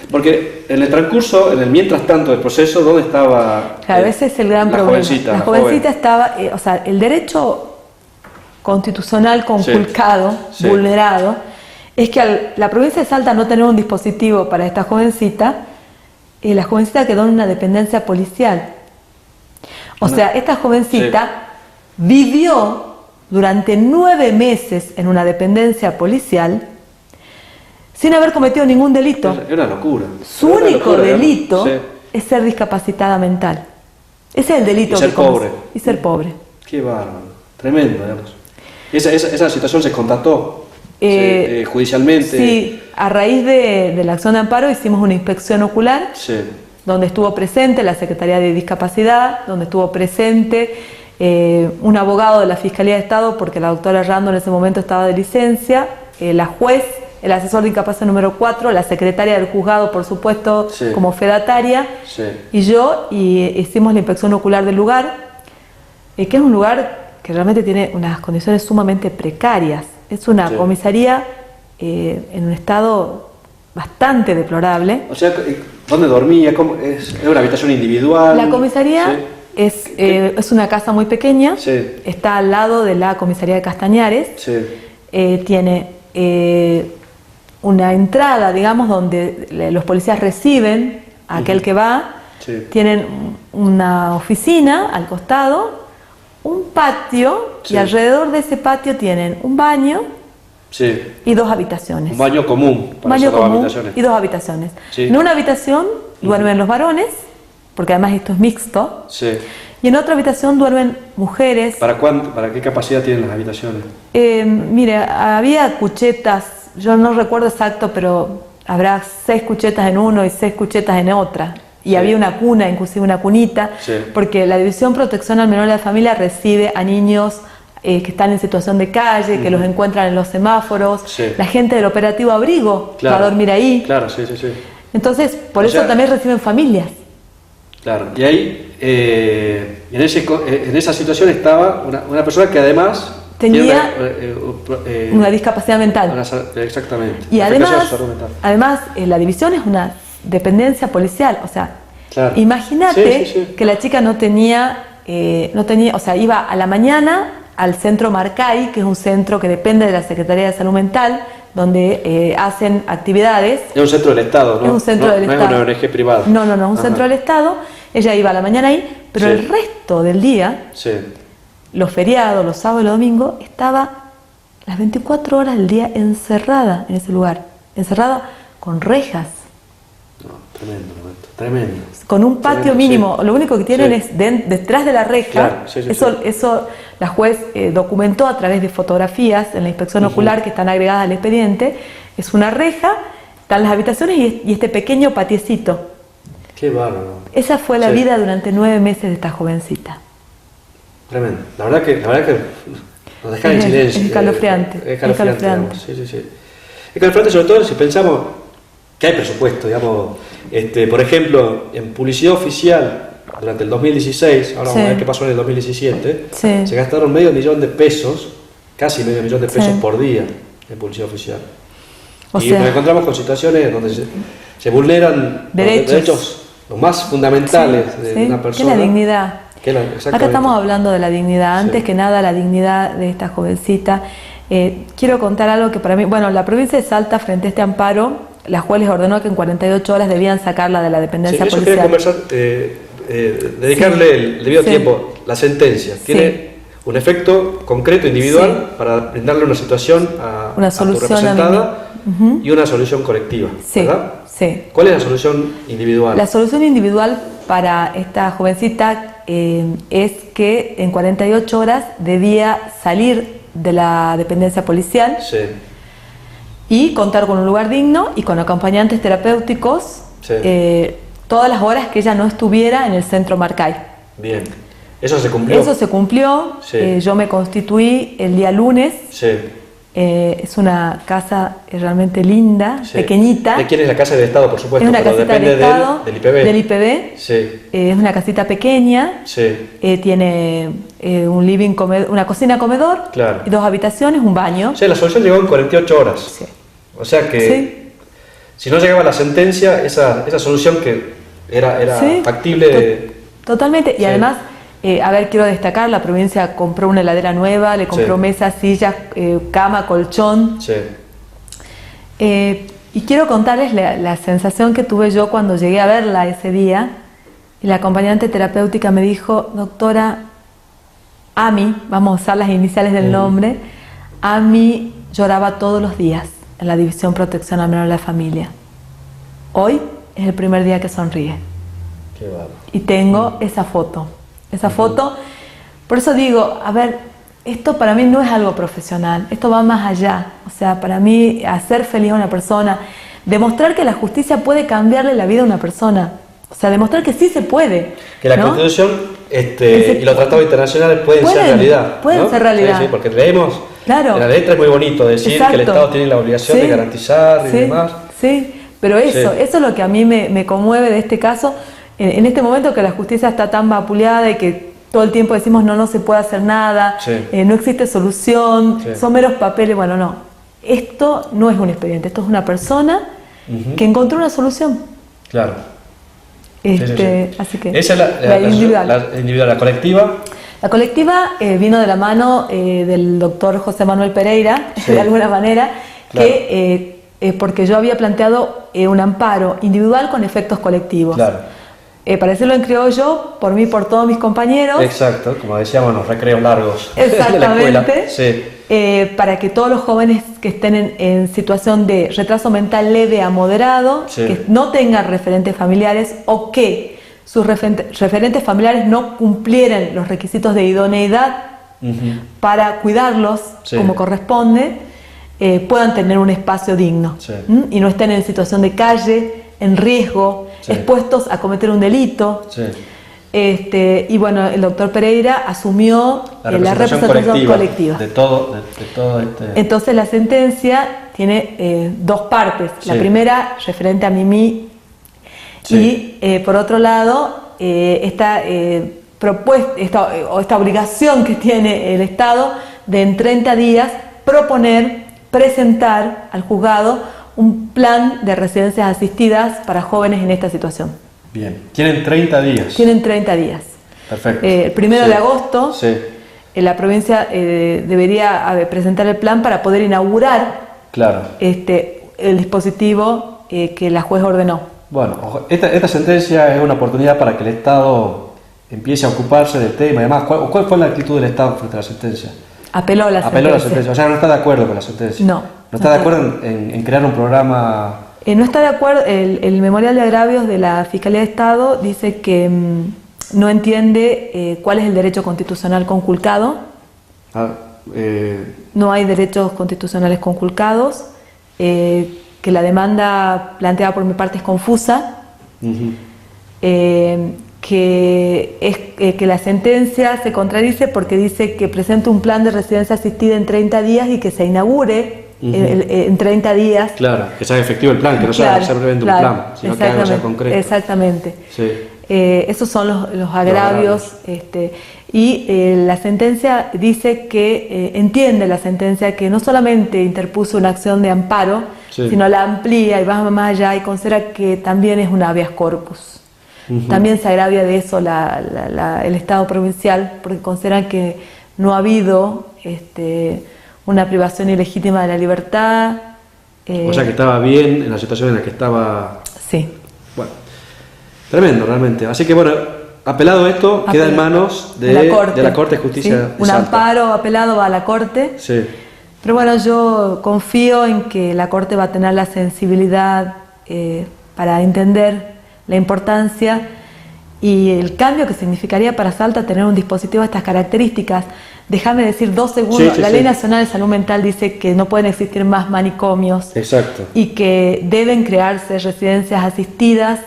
Porque en el transcurso, en el mientras tanto del proceso, ¿dónde estaba?
Claro, ese es el gran problema. La jovencita estaba, o sea, el derecho constitucional conculcado, vulnerado, es que la provincia de Salta no tener un dispositivo para esta jovencita, la jovencita quedó en una dependencia policial. O sea, esta jovencita vivió durante 9 meses en una dependencia policial sin haber cometido ningún delito.
Es una locura.
Su único delito es ser discapacitada mental. Ese es el delito.
Y ser pobre.
Y ser pobre.
Qué bárbaro. Tremendo, digamos. Esa situación se constató judicialmente.
Sí, a raíz de la acción de amparo hicimos una inspección ocular, donde estuvo presente la Secretaría de Discapacidad, donde estuvo presente un abogado de la Fiscalía de Estado, porque la doctora Rando en ese momento estaba de licencia, la juez, el asesor de incapacidad número 4, la secretaria del juzgado, por supuesto, como fedataria, y yo, y hicimos la inspección ocular del lugar, que es un lugar que realmente tiene unas condiciones sumamente precarias. Es una comisaría en un estado bastante deplorable.
O sea, ¿dónde dormía? ¿Es una habitación individual?
La comisaría es una casa muy pequeña, está al lado de la comisaría de Castañares, tiene una entrada, digamos, donde los policías reciben a aquel que va, tienen una oficina al costado, un patio, y alrededor de ese patio tienen un baño y 2 habitaciones.
Un baño común.
Un baño común y 2 habitaciones. En una habitación duermen los varones, porque además esto es mixto, y en otra habitación duermen mujeres.
¿Para qué capacidad tienen las habitaciones?
Mire, había cuchetas, yo no recuerdo exacto, pero habrá 6 cuchetas en uno y 6 cuchetas en otra. Y había una cuna, inclusive una cunita, porque la División Protección al Menor de la Familia recibe a niños que están en situación de calle, que los encuentran en los semáforos. La gente del operativo Abrigo va a dormir ahí. Entonces, por eso también reciben familias.
Claro, y ahí, en esa situación estaba una persona que además
tenía una discapacidad mental.
Exactamente.
Y además la división es una dependencia policial, o sea, imagínate que la chica no tenía, o sea, iba a la mañana al centro Marcay, que es un centro que depende de la Secretaría de Salud Mental, donde hacen actividades.
Es un centro del Estado, ¿no?
Es un centro del Estado.
No es una ONG privada.
No, es un centro del Estado. Ella iba a la mañana ahí, pero el resto del día, los feriados, los sábados y los domingos, estaba las 24 horas del día encerrada en ese lugar, encerrada con rejas.
Tremendo.
Con un patio mínimo, lo único que tienen es detrás de la reja. Eso la juez documentó a través de fotografías en la inspección ocular que están agregadas al expediente. Es una reja, están las habitaciones y este pequeño patiecito.
Qué bárbaro.
Esa fue la vida durante 9 meses de esta jovencita.
Tremendo. La verdad que nos deja en silencio.
Es escalofriante.
Es escalofriante. Es escalofriante, sobre todo si pensamos que hay presupuesto, digamos. Por ejemplo, en publicidad oficial durante el 2016, ahora vamos a ver qué pasó en el 2017, se gastaron $500,000 de pesos, casi $500,000 de pesos por día en publicidad oficial. Y nos encontramos con situaciones donde se vulneran los derechos los más fundamentales de una persona.
Que es la dignidad. Acá estamos hablando de la dignidad. Antes que nada, la dignidad de esta jovencita. Quiero contar algo que para mí, bueno, la provincia de Salta, frente a este amparo, la juez les ordenó que en 48 horas debían sacarla de la dependencia policial.
Yo quería conversar, dedicarle el debido tiempo. La sentencia tiene un efecto concreto, individual, para brindarle una situación a tu representada y una solución colectiva, ¿verdad?
Sí.
¿Cuál es la solución individual?
La solución individual para esta jovencita es que en 48 horas debía salir de la dependencia policial y contar con un lugar digno y con acompañantes terapéuticos todas las horas que ella no estuviera en el centro Marcay.
Bien. ¿Eso se cumplió?
Eso se cumplió. Yo me constituí el día lunes. Es una casa realmente linda, pequeñita.
¿De quién es la casa del Estado, por supuesto?
Es una casita
depende
del Estado,
del IPB.
Del IPB. Es una casita pequeña. Tiene un living, una cocina, comedor, y 2 habitaciones, un baño.
La solución llegó en 48 horas. O sea que si no llegaba la sentencia, esa solución que era factible.
Totalmente. Y además, quiero destacar, la provincia compró una heladera nueva, le compró mesas, sillas, cama, colchón. Y quiero contarles la sensación que tuve yo cuando llegué a verla ese día. Y la acompañante terapéutica me dijo: doctora, Ami, vamos a usar las iniciales del nombre, Ami lloraba todos los días en la División Protección al Menor de la Familia. Hoy es el primer día que sonríe.
Qué bárbaro.
Y tengo esa foto. Esa foto, por eso digo, esto para mí no es algo profesional, esto va más allá. O sea, para mí, hacer feliz a una persona, demostrar que la justicia puede cambiarle la vida a una persona, o sea, demostrar que sí se puede.
Que la Constitución y los tratados internacionales pueden ser realidad.
Pueden ser realidad.
Sí, porque leemos, en la letra es muy bonito decir que el Estado tiene la obligación de garantizar y demás.
Sí, pero eso es lo que a mí me conmueve de este caso. En este momento que la justicia está tan vapuleada y que todo el tiempo decimos no se puede hacer nada, no existe solución, son meros papeles. Bueno, no. Esto no es un expediente, esto es una persona que encontró una solución.
Claro.
Así que
esa es la individual. La colectiva.
La colectiva vino de la mano del doctor José Manuel Pereira, de alguna manera, porque yo había planteado un amparo individual con efectos colectivos.
Claro.
Para decirlo en criollo, por mí, por todos mis compañeros.
Exacto, como decíamos, los recreos largos.
Exactamente.
De la escuela.
Para que todos los jóvenes que estén en situación de retraso mental leve a moderado, que no tengan referentes familiares o que sus referentes familiares no cumplieran los requisitos de idoneidad para cuidarlos como corresponde, puedan tener un espacio digno y no estén en situación de calle, en riesgo, expuestos a cometer un delito. Y bueno, el doctor Pereira asumió la representación colectiva.
De todo
Entonces la sentencia tiene 2 partes. La primera, referente a Mimi, y por otro lado, esta obligación que tiene el Estado de en 30 días presentar al juzgado un plan de residencias asistidas para jóvenes en esta situación.
Bien. Tienen 30 días.
Tienen 30 días.
Perfecto.
El 1 de agosto, la provincia debería presentar el plan para poder inaugurar el dispositivo que la juez ordenó.
Bueno, esta sentencia es una oportunidad para que el Estado empiece a ocuparse del tema y demás. ¿Cuál fue la actitud del Estado frente a la sentencia?
Apeló a la sentencia.
O sea, no está de acuerdo con la sentencia. No está de acuerdo en crear un programa.
No está de acuerdo. El memorial de agravios de la Fiscalía de Estado dice que no entiende cuál es el derecho constitucional conculcado. No hay derechos constitucionales conculcados. Que la demanda planteada por mi parte es confusa. Que la sentencia se contradice porque dice que presenta un plan de residencia asistida en 30 días y que se inaugure en 30 días.
Claro, que sea efectivo el plan, que no sea simplemente un plan, sino que haga cosa concreta.
Exactamente. Esos son los agravios. La sentencia dice que entiende la sentencia que no solamente interpuso una acción de amparo, sino la amplía y va más allá y considera que también es un habeas corpus. También se agravia de eso el Estado provincial, porque consideran que no ha habido una privación ilegítima de la libertad.
O sea que estaba bien en la situación en la que estaba.
Sí.
Bueno, tremendo realmente. Así que bueno, apelado esto, queda en manos de la Corte de Justicia.
¿Sí? Un amparo apelado va a la Corte.
Sí.
Pero bueno, yo confío en que la Corte va a tener la sensibilidad para entender la importancia y el cambio que significaría para Salta tener un dispositivo de estas características. Déjame decir 2 segundos. La Ley Nacional de Salud Mental dice que no pueden existir más manicomios.
Exacto.
Y que deben crearse residencias asistidas,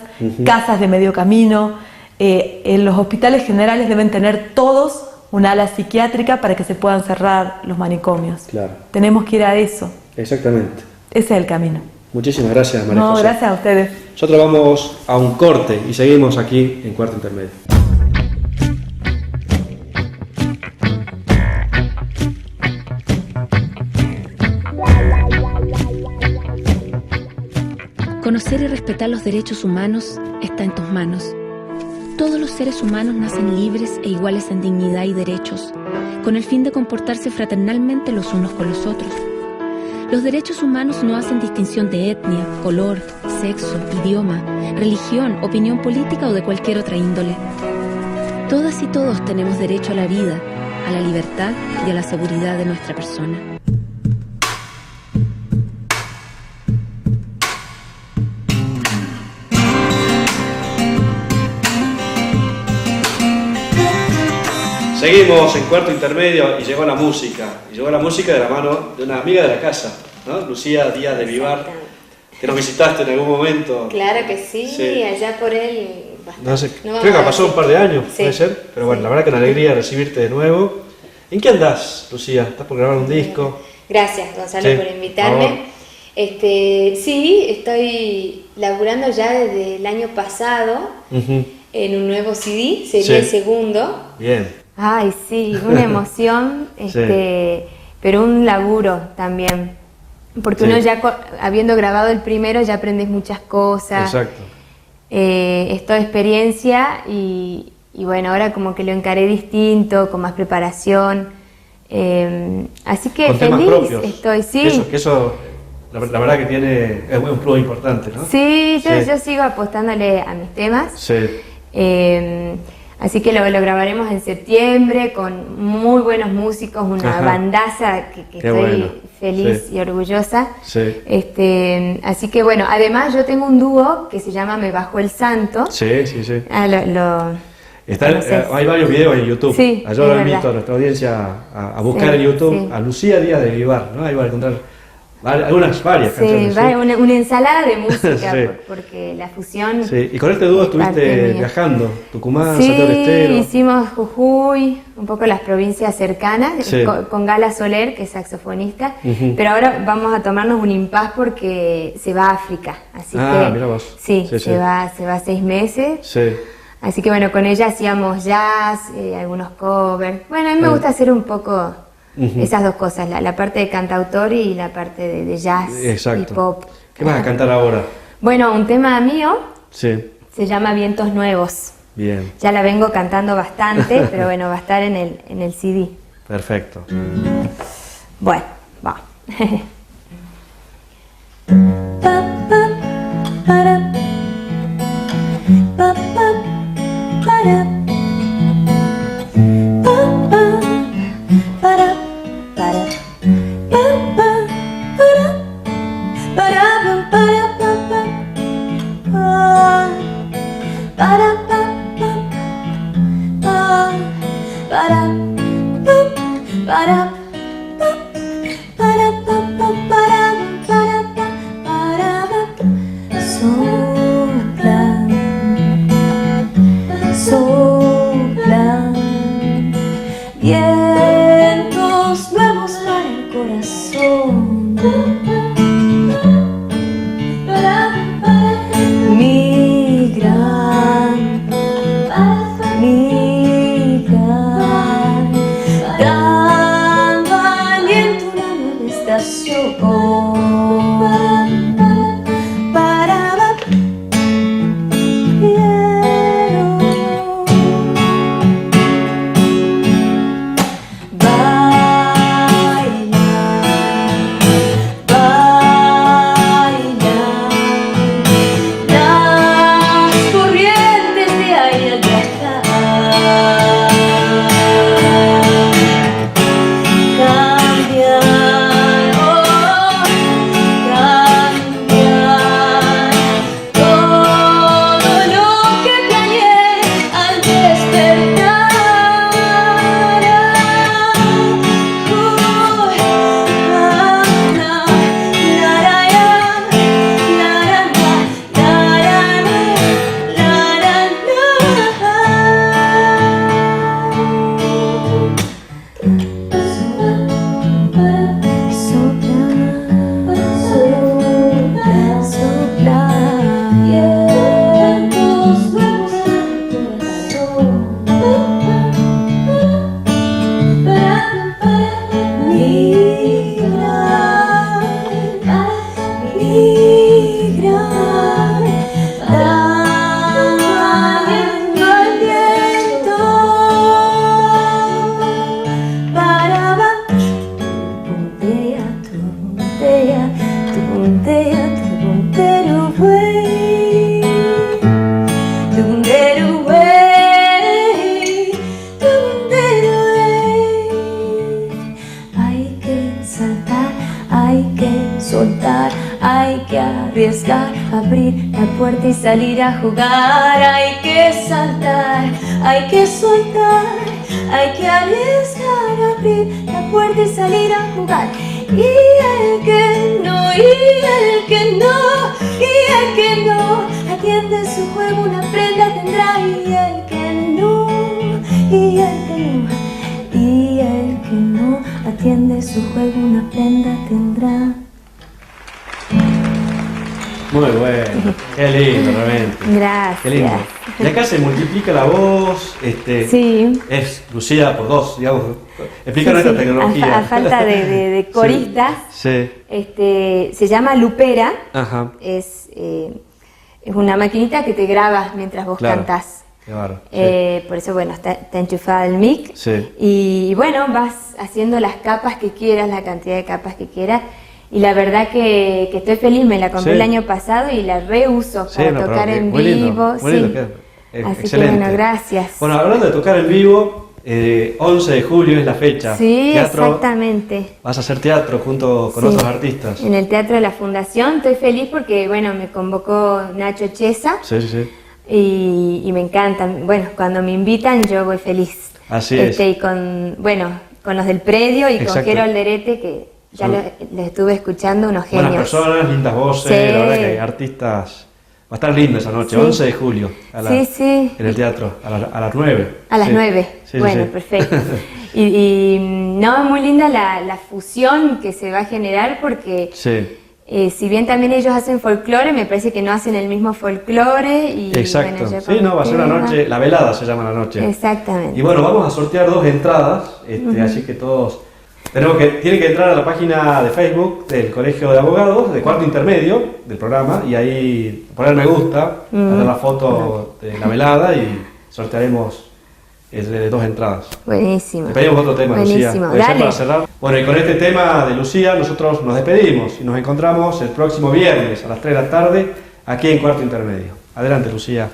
casas de medio camino. En los hospitales generales deben tener todos un ala psiquiátrica para que se puedan cerrar los manicomios.
Claro.
Tenemos que ir a eso.
Exactamente.
Ese es el camino.
Muchísimas gracias, María José.
Gracias a ustedes.
Nosotros vamos a un corte y seguimos aquí en Cuarto Intermedio.
Conocer y respetar los derechos humanos está en tus manos. Todos los seres humanos nacen libres e iguales en dignidad y derechos, con el fin de comportarse fraternalmente los unos con los otros. Los derechos humanos no hacen distinción de etnia, color, sexo, idioma, religión, opinión política o de cualquier otra índole. Todas y todos tenemos derecho a la vida, a la libertad y a la seguridad de nuestra persona.
Seguimos en Cuarto Intermedio y llegó la música. Y llegó la música de la mano de una amiga de la casa, ¿no? Lucía Díaz de Vivar, que nos visitaste en algún momento.
Claro que sí. Allá por él.
No sé, creo que pasó un par de años, puede ser. Pero bueno, la verdad que una alegría recibirte de nuevo. ¿En qué andás, Lucía? ¿Estás por grabar un disco?
Gracias, Gonzalo, por invitarme. Sí, estoy laburando ya desde el año pasado en un nuevo CD, sería el segundo.
Bien.
Ay, sí, una emoción, pero un laburo también, porque uno ya habiendo grabado el primero ya aprendes muchas cosas.
Exacto.
Es toda experiencia y bueno, ahora como que lo encaré distinto, con más preparación, así que
con
feliz
propios.
Estoy, sí.
Eso la verdad que es un plus importante, ¿no?
Sí, yo sigo apostándole a mis temas.
Sí.
Así que lo grabaremos en septiembre con muy buenos músicos, una bandaza que estoy feliz y orgullosa. Sí. Así que bueno, además yo tengo un dúo que se llama Me Bajó el Santo.
Sí.
Hay
varios videos en YouTube.
Sí,
yo lo invito a nuestra audiencia a buscar en YouTube a Lucía Díaz de Vivar, ¿no? Ahí van a encontrar varias canciones.
Sí, una ensalada de música, porque la fusión.
Sí, y con este dúo estuviste viajando, Tucumán, Santiago del Estero.
Sí, hicimos Jujuy, un poco las provincias cercanas, con Gala Soler, que es saxofonista, pero ahora vamos a tomarnos un impas porque se va a África, así que
mira vos.
Se va 6 meses. Sí. Así que bueno, con ella hacíamos jazz, algunos covers. Bueno, a mí me gusta hacer un poco esas dos cosas, la parte de cantautor y la parte de jazz y pop.
¿Qué vas a cantar ahora?
Bueno, un tema mío se llama Vientos Nuevos.
Bien.
Ya la vengo cantando bastante, pero bueno, va a estar en el CD.
Perfecto.
Bueno, va.
Vientos nuevos para el corazón, migran habitación. Abrir la puerta y salir a jugar. Hay que saltar, hay que soltar, hay que arriesgar, abrir la puerta y salir a jugar. Y el que no, y el que no, y el que no atiende su juego una prenda tendrá. Y el que no, y el que no, y el que no atiende su juego una prenda tendrá.
Muy bueno, qué lindo realmente.
Gracias.
Qué lindo. Y acá se multiplica la voz,
sí.
Es Lucía por dos, digamos. Explícanos esta tecnología.
A falta de coristas,
sí.
Se llama Lupera.
Ajá.
Es una maquinita que te graba mientras vos cantás.
Qué bárbaro.
Por eso, bueno, está enchufada el mic.
Sí.
Y bueno, vas haciendo las capas que quieras, la cantidad de capas que quieras. Y la verdad que estoy feliz, me la compré el año pasado y la reuso para tocar en vivo.
Muy lindo,
Así
excelente.
que bueno, gracias.
Bueno, hablando de tocar en vivo, 11 de julio es la fecha.
Sí,
teatro,
exactamente.
Vas a hacer teatro junto con otros artistas.
En el Teatro de la Fundación. Estoy feliz porque, bueno, me convocó Nacho Chesa.
Sí.
Y me encantan. Bueno, cuando me invitan yo voy feliz.
Así es.
Y con los del predio y con Jero Alderete, que ya les estuve escuchando, unos genios.
Buenas personas, lindas voces,
sí.
La verdad que hay artistas. Va a estar lindo esa noche, 11 de julio, en el teatro, a las 9.
A las 9, bueno, perfecto. y no, muy linda la fusión que se va a generar porque si bien también ellos hacen folclore, me parece que no hacen el mismo folclore.
Exacto,
bueno,
sí, no, va a ser una noche, la velada se llama la noche.
Exactamente.
Y bueno, vamos a sortear 2 entradas, así que todos... tienen que entrar a la página de Facebook del Colegio de Abogados, de cuarto intermedio del programa, y ahí poner me gusta, hacer la foto de la velada y sortearemos 2 entradas.
Buenísimo.
Te pedimos otro tema,
buenísimo.
Lucía. Dale. Para cerrar. Bueno, y con este tema de Lucía nosotros nos despedimos y nos encontramos el próximo viernes a las 3 de la tarde aquí en cuarto intermedio. Adelante, Lucía.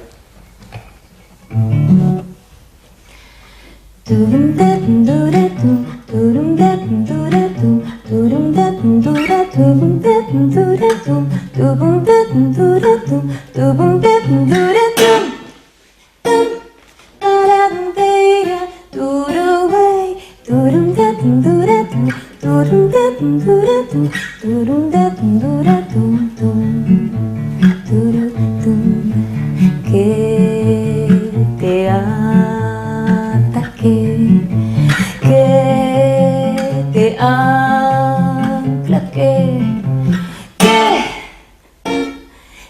Que te ataque, que te ancla, que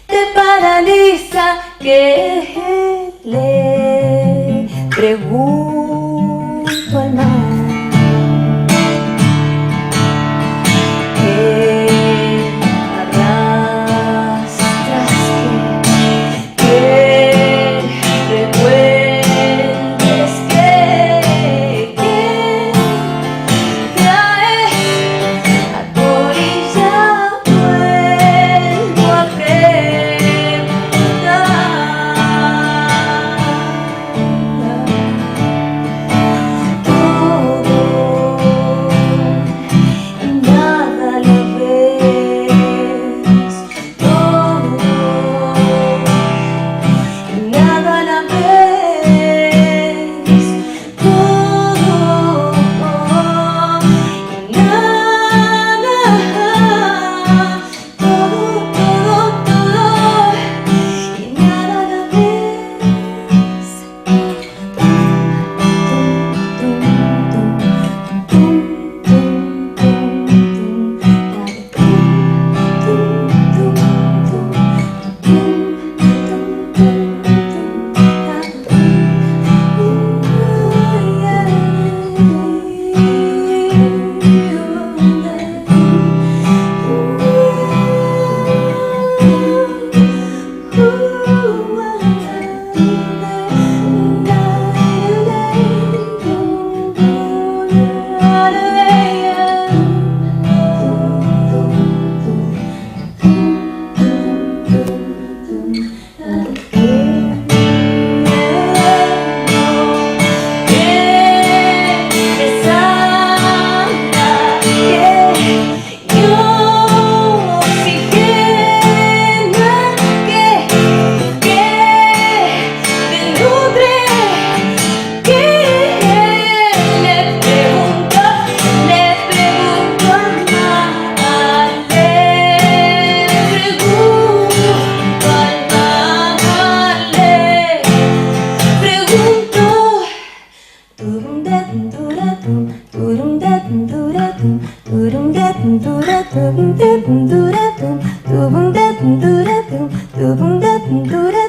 te paraliza, que le pregunto al mar dura dum, dura dum, dura